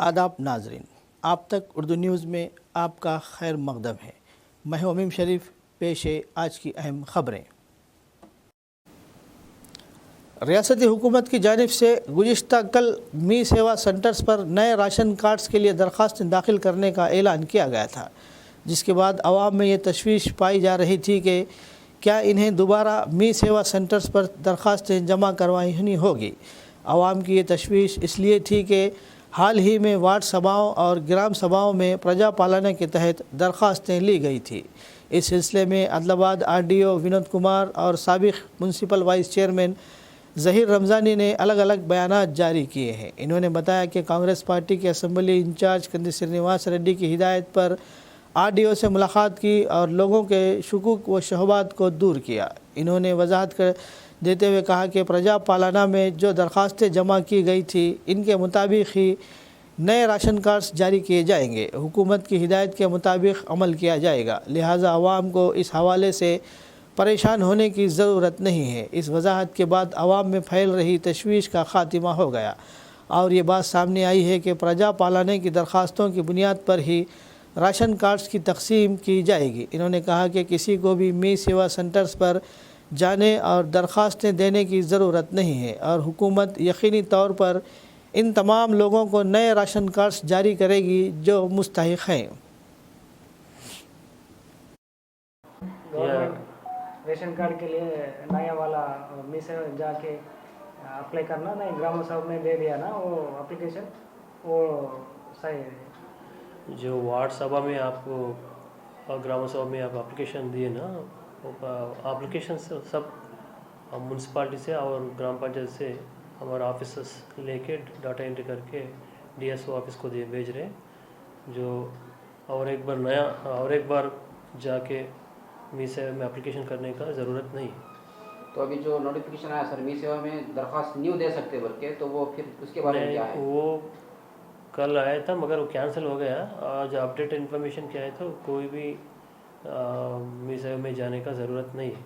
आदाब नाजरीन, आप तक उर्दू न्यूज़ में आपका खैर मकदम है। मैं हूं अमीम शरीफ। पेश है आज की अहम खबरें। रियासती हुकूमत की जानिब से गुज़िश्ता कल मी सेवा सेंटर्स पर नए राशन कार्ड्स के लिए दरख्वास्त दाखिल करने का ऐलान किया गया था, जिसके बाद आवाम में ये तशवीश पाई जा रही थी कि क्या इन्हें दोबारा मी सेवा सेंटर्स पर दरख्वास्तें जमा करवानी होगी। आवाम की ये तशवीश इसलिए थी कि हाल ही में वार्ड सभाओं और ग्राम सभाओं में प्रजा पालना के तहत दरख्वास्तें ली गई थी। इस सिलसिले में आदिलाबाद RDO विनोद कुमार और साबिक municipal vice chairman Zaheer Ramzani ने अलग अलग बयानात जारी किए हैं। इन्होंने बताया कि कांग्रेस पार्टी के असम्बली इंचार्ज कंदी श्रीनिवास रेड्डी की हिदायत पर RDO से मुलाकात की और लोगों के शुकूक व शहबात को दूर किया। इन्होंने वजाहत कर देते हुए कहा कि प्रजा पालना में जो दरख्वास्तें जमा की गई थी, इनके मुताबिक ही नए राशन कार्ड्स जारी किए जाएंगे। हुकूमत की हिदायत के मुताबिक अमल किया जाएगा, लिहाजा आवाम को इस हवाले से परेशान होने की ज़रूरत नहीं है। इस वजाहत के बाद आवाम में फैल रही तशवीश का ख़ात्मा हो गया और ये बात सामने आई है कि प्रजा पालने की दरख्वास्तों की बुनियाद पर ही राशन कार्ड्स की तकसीम की जाएगी। इन्होंने कहा कि किसी को भी मी सेवा सेंटर्स पर जाने और दरख्वास्तें देने की ज़रूरत नहीं है और हुकूमत यकीनी तौर पर इन तमाम लोगों को नए राशन कार्ड्स जारी करेगी जो मुस्तहिक़ हैं। रेशन कार्ड के लिए नया वाला मी से जाके अप्लाई करना, नहीं ग्राम सभा में दे दिया ना वो एप्लीकेशन, वो सही है। जो वार्ड सभा में आपको ग्राम सभा में आप एप्लीकेशन दिए ना, वो एप्लीकेशन सब म्यूनसिपालिटी से और ग्राम पंचायत से हमारे ऑफिसर्स लेके डाटा एंट्री करके DSO ऑफिस को भेज रहे हैं। जो और एक बार जाके मी सेवा में एप्लीकेशन करने का ज़रूरत नहीं है। तो अभी जो नोटिफिकेशन आया सर मी सेवा में दरख्वास्त न्यू दे सकते बल्कि, तो वो फिर उसके बारे में क्या है? वो कल आया था मगर वो कैंसिल हो गया। आज अपडेट इन्फॉर्मेशन क्या है, तो कोई भी मी सेवा में जाने का ज़रूरत नहीं है।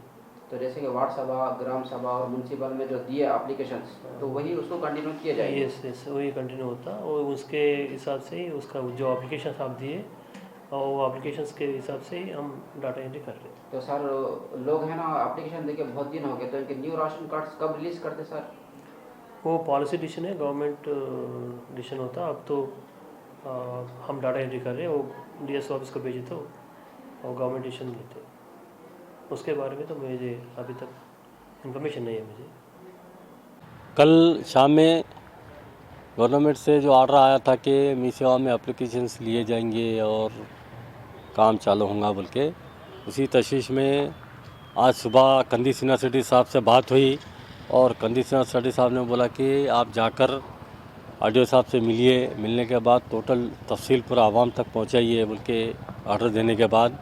तो जैसे कि वार्ड सभा, ग्राम सभा और म्यूनसिपल में जो दिए एप्लीकेशंस, तो वही उसको कंटिन्यू किया जाएगा? यस, वही कंटिन्यू होता और उसके हिसाब से ही उसका जो एप्लीकेशन आप दिए और वो एप्लीकेशंस के हिसाब से ही हम डाटा एंट्री कर रहे हैं। तो सर लोग हैं ना एप्लीकेशन देके बहुत दिन हो गए, तो इनके न्यू राशन कार्ड्स कब रिलीज़ करते सर? वो पॉलिसी डिसीजन है, गवर्नमेंट डिसीजन होता। अब तो हम डाटा एंट्री कर रहे हैं, वो DSO ऑफिस को भेजे तो और गवर्नमेंट डिसीजन लेते। उसके बारे में तो मुझे अभी तक इन्फॉर्मेशन नहीं है। मुझे कल शाम में गवर्नमेंट से जो ऑर्डर आया था कि मी सेवा में एप्लीकेशंस लिए जाएंगे और काम चालू होगा बोल के, उसी तशवीश में आज सुबह कंदी सिन्हा सेठी साहब से बात हुई और कंदी सिन्हा सेठी साहब ने बोला कि आप जाकर RDO साहब से मिलिए, मिलने के बाद टोटल तफसील पूरा आवाम तक पहुंचाइए बोल के ऑर्डर देने के बाद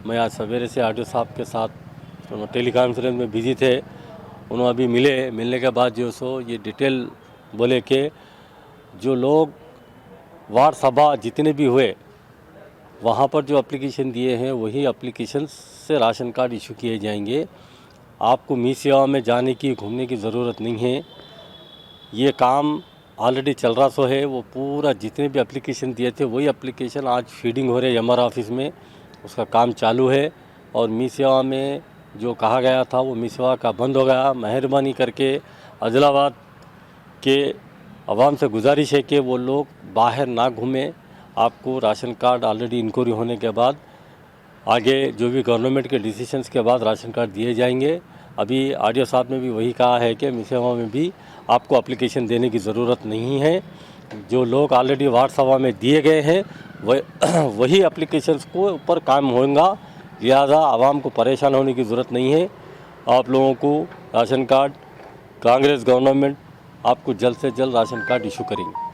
मैं आज सवेरे से RDO साहब के साथ टेली कॉन्फ्रेंस में बिजी थे। उन्होंने अभी मिलने के बाद जो सो ये डिटेल बोले कि जो लोग वार्ड सभा जितने भी हुए वहाँ पर जो एप्लीकेशन दिए हैं वही एप्लीकेशन से राशन कार्ड इशू किए जाएंगे। आपको मी सेवा में जाने की, घूमने की ज़रूरत नहीं है। ये काम ऑलरेडी चल रहा सो है। वो पूरा जितने भी एप्लीकेशन दिए थे वही एप्लीकेशन आज फीडिंग हो रहे MR ऑफिस में, उसका काम चालू है। और मी सेवा में जो कहा गया था वो मी सेवा का बंद हो गया। मेहरबानी करके आदिलाबाद के आवाम से गुजारिश है कि वो लोग बाहर ना घूमें। आपको राशन कार्ड ऑलरेडी इंक्वायरी होने के बाद आगे जो भी गवर्नमेंट के डिसीजंस के बाद राशन कार्ड दिए जाएंगे। अभी RDO साहब ने भी वही कहा है कि मी सेवा में भी आपको एप्लीकेशन देने की ज़रूरत नहीं है। जो लोग ऑलरेडी वार्ड सभा में दिए गए हैं वही एप्लीकेशंस को ऊपर काम होगा, लिहाजा आवाम को परेशान होने की ज़रूरत नहीं है। आप लोगों को राशन कार्ड कांग्रेस गवर्नमेंट आपको जल्द से जल्द राशन कार्ड इशू करेंगे।